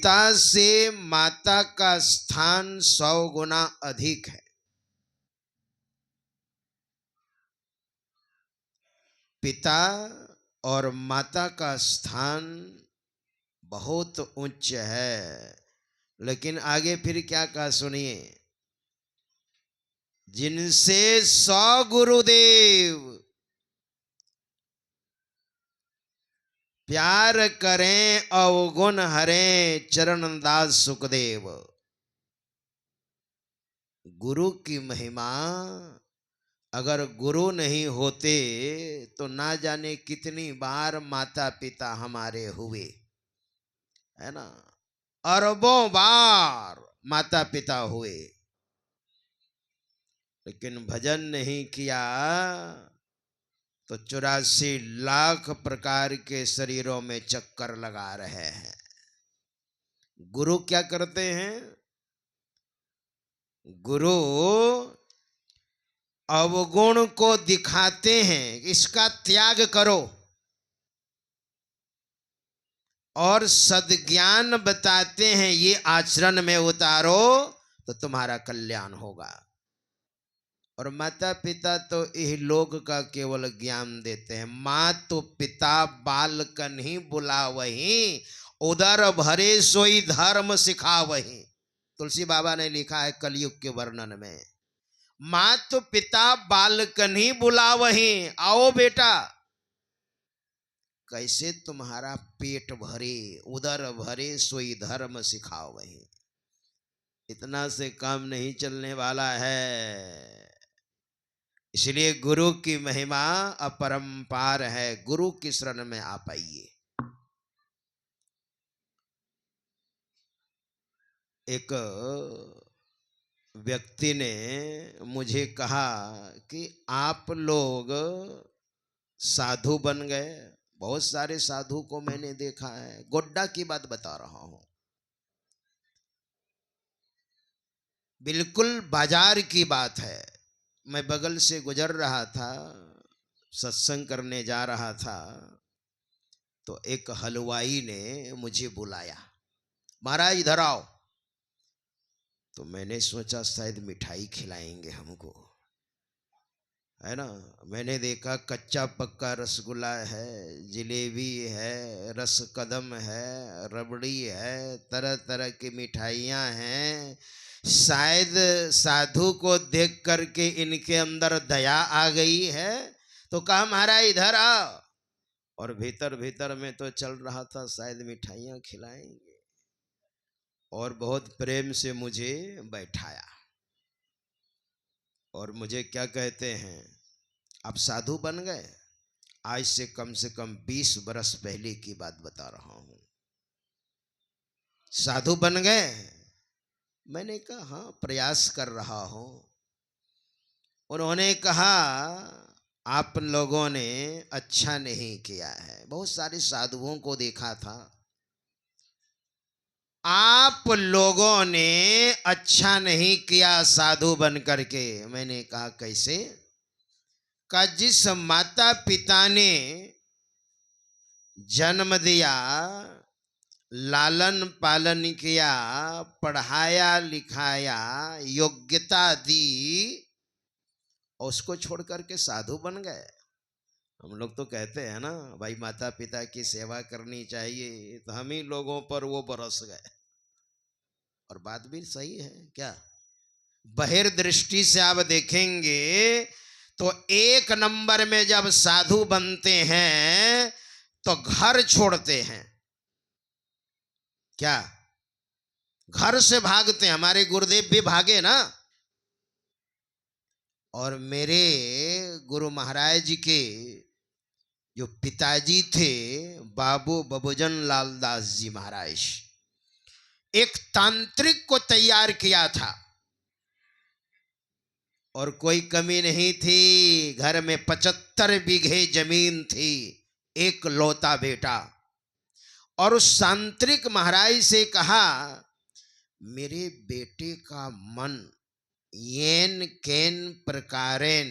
पिता से माता का स्थान 100 गुना अधिक है। पिता और माता का स्थान बहुत उच्च है। लेकिन आगे फिर क्या कहा सुनिए, जिनसे 100 गुरुदेव प्यार करें अवगुण हरें चरण दास सुखदेव। गुरु की महिमा, अगर गुरु नहीं होते तो ना जाने कितनी बार माता पिता हमारे हुए, है ना, अरबों बार माता पिता हुए, लेकिन भजन नहीं किया तो 84 लाख प्रकार के शरीरों में चक्कर लगा रहे हैं। गुरु क्या करते हैं? गुरु अवगुण को दिखाते हैं, इसका त्याग करो, और सद्ज्ञान बताते हैं, ये आचरण में उतारो तो तुम्हारा कल्याण होगा। और माता पिता तो यह लोक का केवल ज्ञान देते हैं। माँ तो पिता बालकन ही बुलावहीं, उदर भरे सोई धर्म सिखावहीं। तुलसी बाबा ने लिखा है कलयुग के वर्णन में, माँ तो पिता बालकन ही बुलावहीं, आओ बेटा कैसे तुम्हारा पेट भरे, उदर भरे सोई धर्म सिखावहीं। इतना से काम नहीं चलने वाला है। इसलिए गुरु की महिमा अपरंपार है। गुरु की शरण में आ पाइए। एक व्यक्ति ने मुझे कहा कि आप लोग साधु बन गए। बहुत सारे साधु को मैंने देखा है। गोड्डा की बात बता रहा हूं, बिल्कुल बाजार की बात है। मैं बगल से गुजर रहा था, सत्संग करने जा रहा था, तो एक हलवाई ने मुझे बुलाया, महाराज इधर आओ। तो मैंने सोचा शायद मिठाई खिलाएंगे हमको, है ना। मैंने देखा कच्चा पक्का रसगुल्ला है, जलेबी है, रस कदम है, रबड़ी है, तरह तरह की मिठाइयाँ हैं। शायद साधु को देख करके इनके अंदर दया आ गई है, तो कहा महाराज इधर आओ। और भीतर भीतर में तो चल रहा था शायद मिठाइयाँ खिलाएंगे, और बहुत प्रेम से मुझे बैठाया और मुझे क्या कहते हैं, आप साधु बन गए। आज से कम 20 बरस पहले की बात बता रहा हूं। साधु बन गए? मैंने कहा हाँ, प्रयास कर रहा हूं। उन्होंने कहा आप लोगों ने अच्छा नहीं किया है। बहुत सारे साधुओं को देखा था, आप लोगों ने अच्छा नहीं किया साधु बन करके। मैंने कहा कैसे? का जिस माता पिता ने जन्म दिया, लालन पालन किया, पढ़ाया लिखाया, योग्यता दी, और उसको छोड़ करके साधु बन गए। हम लोग तो कहते हैं ना भाई माता पिता की सेवा करनी चाहिए, तो हम ही लोगों पर वो बरस गए। और बात भी सही है क्या? बहिर्दृष्टि से आप देखेंगे तो एक नंबर में जब साधु बनते हैं तो घर छोड़ते हैं। क्या? घर से भागते हैं। हमारे गुरुदेव भी भागे ना। और मेरे गुरु महाराज जी के जो पिताजी थे, बाबू बबूजन लाल दास जी महाराज, एक तांत्रिक को तैयार किया था, और कोई कमी नहीं थी। घर में 75 बीघे जमीन थी, एक लौता बेटा। और उस तांत्रिक महाराज से कहा मेरे बेटे का मन येन केन प्रकारेन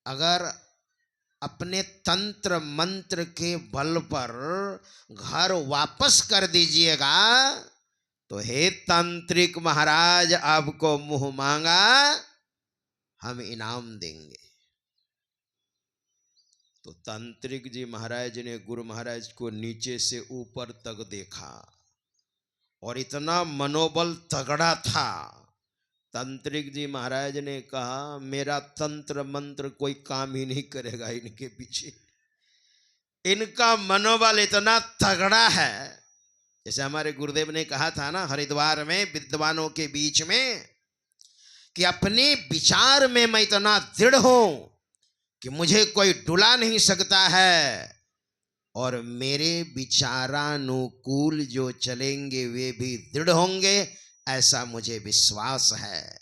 अगर अपने तंत्र मंत्र के बल पर घर वापस कर दीजिएगा तो हे तांत्रिक महाराज, आपको मुंह मांगा हम इनाम देंगे। तो तांत्रिक जी महाराज ने गुरु महाराज को नीचे से ऊपर तक देखा और इतना मनोबल तगड़ा था। तांत्रिक जी महाराज ने कहा, मेरा तंत्र मंत्र कोई काम ही नहीं करेगा इनके पीछे, इनका मनोबल इतना तगड़ा है। जैसे हमारे गुरुदेव ने कहा था ना हरिद्वार में विद्वानों के बीच में, कि अपने विचार में मैं इतना दृढ़ हूं कि मुझे कोई डुला नहीं सकता है, और मेरे विचारानुकूल जो चलेंगे वे भी दृढ़ होंगे, ऐसा मुझे विश्वास है।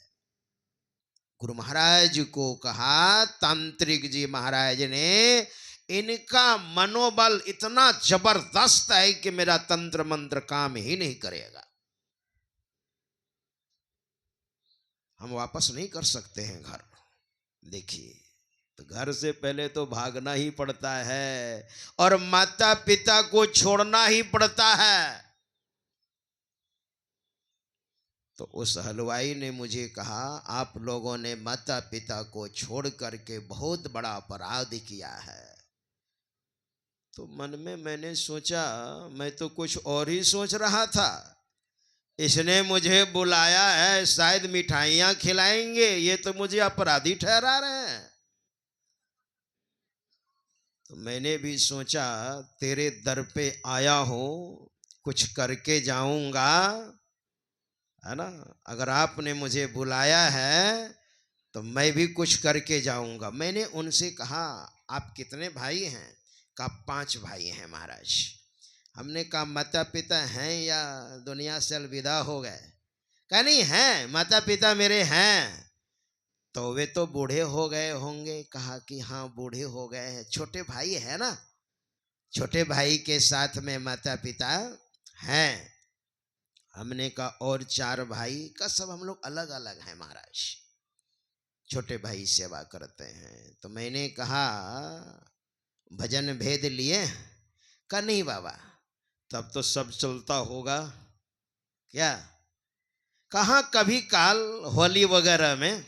गुरु महाराज को कहा, तांत्रिक जी महाराज ने, इनका मनोबल इतना जबरदस्त है कि मेरा तंत्र मंत्र काम ही नहीं करेगा, हम वापस नहीं कर सकते हैं घर। देखिए, तो घर से पहले तो भागना ही पड़ता है और माता पिता को छोड़ना ही पड़ता है। तो उस हलवाई ने मुझे कहा, आप लोगों ने माता पिता को छोड़ करके बहुत बड़ा अपराध किया है। तो मन में मैंने सोचा, मैं तो कुछ और ही सोच रहा था, इसने मुझे बुलाया है शायद मिठाइयां खिलाएंगे, ये तो मुझे अपराधी ठहरा रहे हैं। तो मैंने भी सोचा, तेरे दर पे आया हूं, कुछ करके जाऊंगा, है ना। अगर आपने मुझे बुलाया है तो मैं भी कुछ करके जाऊंगा। मैंने उनसे कहा, आप कितने भाई हैं? कहा 5 भाई हैं महाराज। हमने कहा माता पिता हैं या दुनिया से अलविदा हो गए? कहा नहीं हैं, माता पिता मेरे हैं। तो वे तो बूढ़े हो गए होंगे? कहा कि हाँ बूढ़े हो गए हैं। छोटे भाई है ना, छोटे भाई के साथ में माता पिता हैं। हमने कहा और 4 भाई? का सब हम लोग अलग अलग हैं महाराज, छोटे भाई सेवा करते हैं। तो मैंने कहा भजन भेद लिए? का नहीं बाबा, तब तो सब चलता होगा क्या? कहाँ कभी काल होली वगैरह में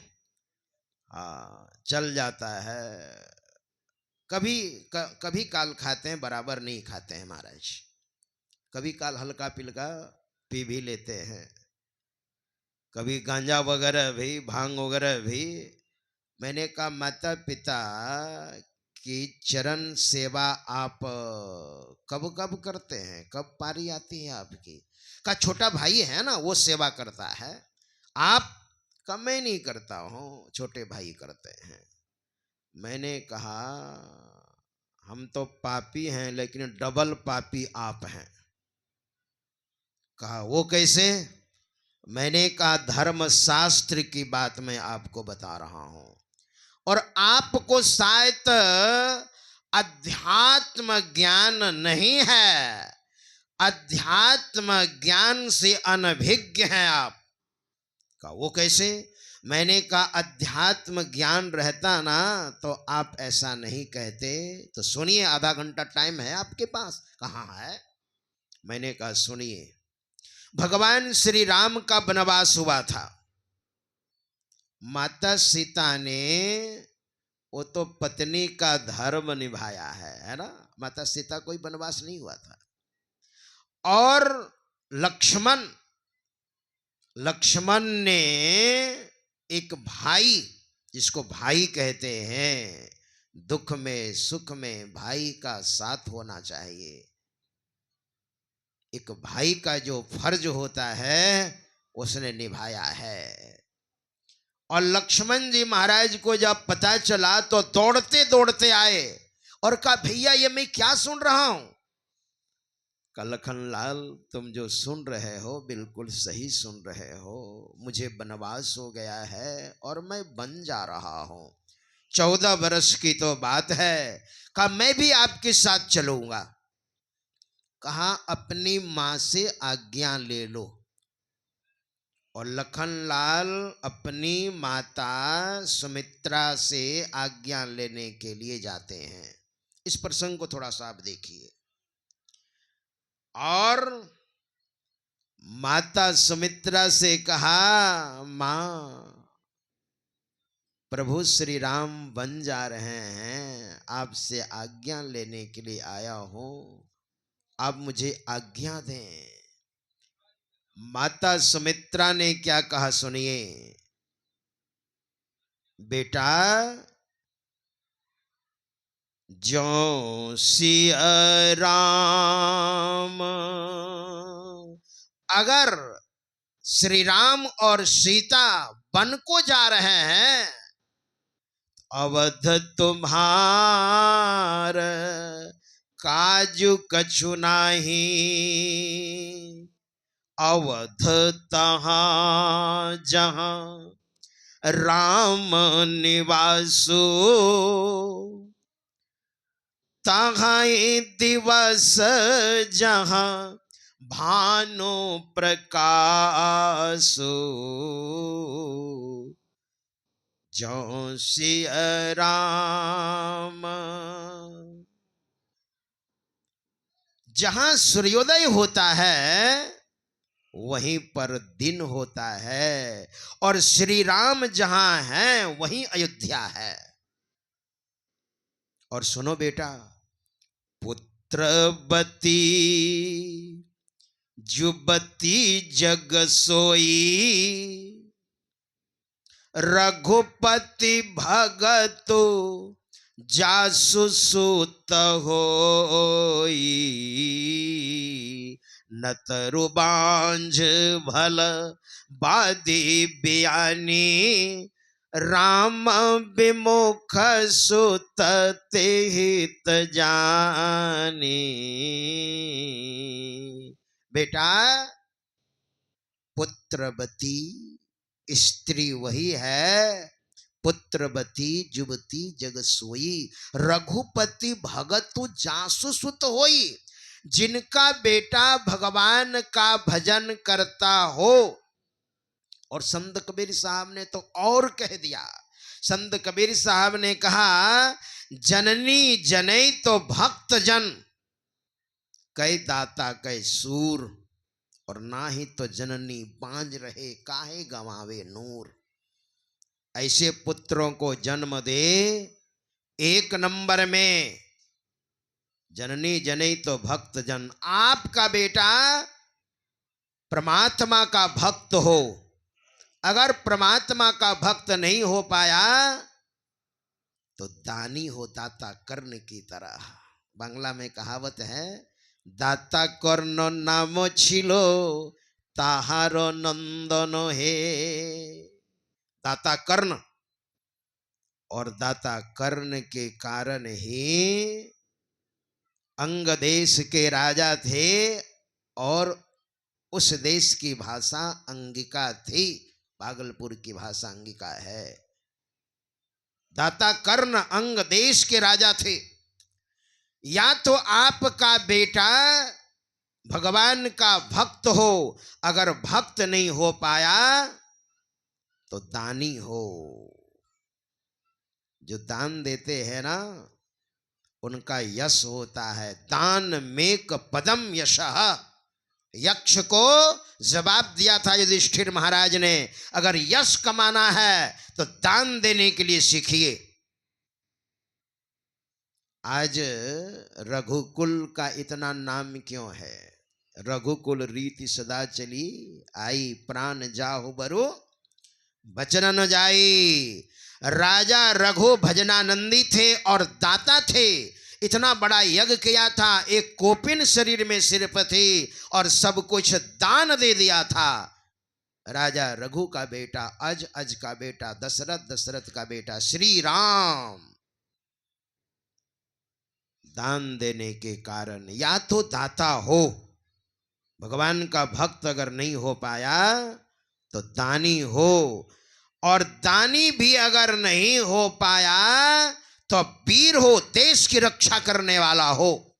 चल जाता है, कभी काल खाते हैं, बराबर नहीं खाते हैं महाराज। कभी काल हल्का पिलका पी भी लेते हैं, कभी गांजा वगैरह भी, भांग वगैरह भी। मैंने कहा माता पिता की चरण सेवा आप कब कब करते हैं, कब पारी आती है आपकी? का छोटा भाई है ना वो सेवा करता है, आप का मैं नहीं करता हूँ, छोटे भाई करते हैं। मैंने कहा हम तो पापी हैं लेकिन डबल पापी आप हैं। कहा वो कैसे? मैंने कहा धर्म शास्त्र की बात मैं आपको बता रहा हूं, और आपको शायद अध्यात्म ज्ञान नहीं है, अध्यात्म ज्ञान से अनभिज्ञ हैं आप। कहा वो कैसे? मैंने कहा अध्यात्म ज्ञान रहता ना तो आप ऐसा नहीं कहते। तो सुनिए, आधा घंटा टाइम है आपके पास? कहाँ है? मैंने कहा सुनिए, भगवान श्री राम का वनवास हुआ था। माता सीता ने वो तो पत्नी का धर्म निभाया है ना, माता सीता कोई वनवास नहीं हुआ था। और लक्ष्मण ने एक भाई, जिसको भाई कहते हैं, दुख में सुख में भाई का साथ होना चाहिए। एक भाई का जो फर्ज होता है उसने निभाया है। और लक्ष्मण जी महाराज को जब पता चला तो दौड़ते दौड़ते आए और कहा भैया ये मैं क्या सुन रहा हूं? कहा लखनलाल तुम जो सुन रहे हो बिल्कुल सही सुन रहे हो, मुझे वनवास हो गया है और मैं बन जा रहा हूं, 14 वर्ष की तो बात है। कहा मैं भी आपके साथ चलूंगा। कहा अपनी मां से आज्ञा ले लो। और लखनलाल अपनी माता सुमित्रा से आज्ञा लेने के लिए जाते हैं। इस प्रसंग को थोड़ा सा आप देखिए। और माता सुमित्रा से कहा, मां, प्रभु श्री राम बन जा रहे हैं, आपसे आज्ञा लेने के लिए आया हूं, आप मुझे आज्ञा दें। माता सुमित्रा ने क्या कहा सुनिए। बेटा, जो सिया राम, अगर श्री राम और सीता वन को जा रहे हैं, अवध तुम्हार काजू कछु नाही, अवध तहां जहां राम निवासो, तहां दिवस जहां भानु प्रकाशो, जो सिया राम। जहां सूर्योदय होता है वहीं पर दिन होता है, और श्री राम जहां हैं वहीं अयोध्या है। और सुनो बेटा, पुत्रवती जुबती जग सोई, रघुपति भगतो जासु सुत होई, नतरु बांझ भल बादी बियानी, राम विमुख सुत हित जानी। बेटा, पुत्रवती स्त्री वही है, पुत्रवती जुबती जग सोई, रघुपति भगतु जासु सुत होई, जिनका बेटा भगवान का भजन करता हो। और संत कबीर साहब ने तो और कह दिया। संत कबीर साहब ने कहा, जननी जनै तो भक्त जन, कै दाता कै सूर, और ना ही तो जननी बांझ रहे काहे गंवावे नूर। ऐसे पुत्रों को जन्म दे। एक नंबर में जननी जनै तो भक्त जन। आपका बेटा परमात्मा का भक्त हो, अगर परमात्मा का भक्त नहीं हो पाया तो दानी हो, दाता कर्ण की तरह। बांग्ला में कहावत है, दाता कर्ण नाम छिलो ताहारो नंदन हे। दाता कर्ण, और दाता कर्ण के कारण ही अंग देश के राजा थे, और उस देश की भाषा अंगिका थी। भागलपुर की भाषा अंगिका है। दाता कर्ण अंग देश के राजा थे। या तो आपका बेटा भगवान का भक्त हो, अगर भक्त नहीं हो पाया तो दानी हो। जो दान देते हैं ना, उनका यश होता है। दान मेक पदम यशः। यक्ष को जवाब दिया था युधिष्ठिर महाराज ने, अगर यश कमाना है तो दान देने के लिए सीखिए। आज रघुकुल का इतना नाम क्यों है? रघुकुल रीति सदा चली, आई प्राण जाहु बरु बचन न जाई। राजा रघु भजनानंदी थे और दाता थे। इतना बड़ा यज्ञ किया था, एक कोपिन शरीर में सिर्फ थी और सब कुछ दान दे दिया था। राजा रघु का बेटा, अज का बेटा दशरथ, दशरथ का बेटा श्री राम। दान देने के कारण या तो दाता हो, भगवान का भक्त अगर नहीं हो पाया तो दानी हो, और दानी भी अगर नहीं हो पाया तो वीर हो, देश की रक्षा करने वाला हो।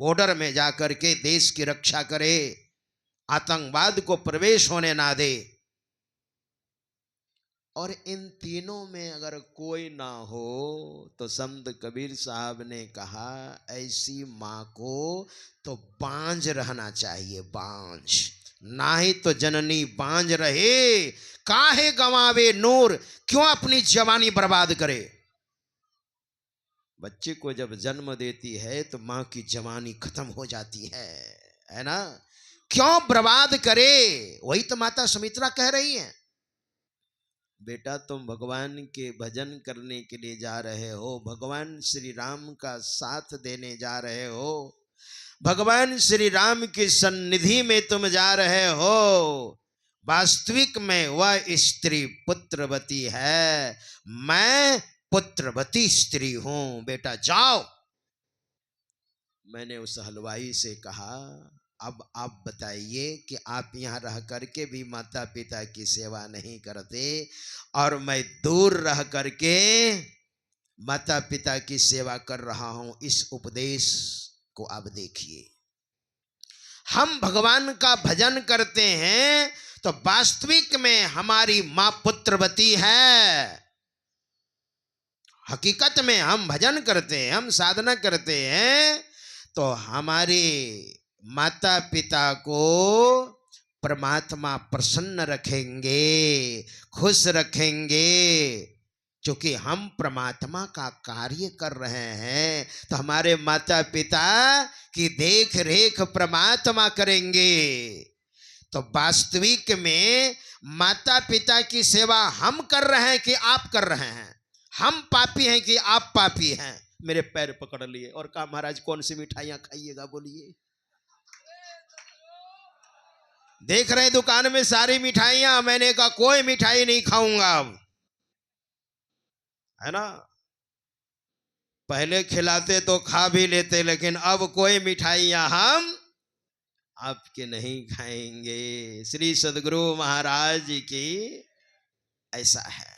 बॉर्डर में जाकर के देश की रक्षा करे, आतंकवाद को प्रवेश होने ना दे। और इन तीनों में अगर कोई ना हो तो संत कबीर साहब ने कहा ऐसी माँ को तो बांझ रहना चाहिए, बांझ, ना ही तो जननी बांझ रहे, काहे गंवावे नूर, क्यों अपनी जवानी बर्बाद करे। बच्चे को जब जन्म देती है तो माँ की जवानी खत्म हो जाती है ना, क्यों बर्बाद करे। वही तो माता सुमित्रा कह रही है, बेटा तुम भगवान के भजन करने के लिए जा रहे हो, भगवान श्री राम का साथ देने जा रहे हो, भगवान श्री राम की सन्निधि में तुम जा रहे हो, वास्तविक में वह स्त्री पुत्रवती है, मैं पुत्रवती स्त्री हूं, बेटा जाओ। मैंने उस हलवाई से कहा अब आप बताइए कि आप यहाँ रह करके भी माता पिता की सेवा नहीं करते और मैं दूर रह करके माता पिता की सेवा कर रहा हूं, इस उपदेश को आप देखिए। हम भगवान का भजन करते हैं तो वास्तविक में हमारी मां पुत्रवती है, हकीकत में हम भजन करते हैं, हम साधना करते हैं तो हमारे माता पिता को परमात्मा प्रसन्न रखेंगे, खुश रखेंगे, क्योंकि हम परमात्मा का कार्य कर रहे हैं तो हमारे माता पिता की देख रेख परमात्मा करेंगे। तो वास्तविक में माता पिता की सेवा हम कर रहे हैं कि आप कर रहे हैं, हम पापी हैं कि आप पापी हैं। मेरे पैर पकड़ लिए और कहा महाराज कौन सी मिठाइयां खाइएगा बोलिए। देख रहे दुकान में सारी मिठाइयां, मैंने कहा कोई मिठाई नहीं खाऊंगा अब, है ना। पहले खिलाते तो खा भी लेते, लेकिन अब कोई मिठाइयां हम आपके नहीं खाएंगे। श्री सद्गुरु महाराज की ऐसा है।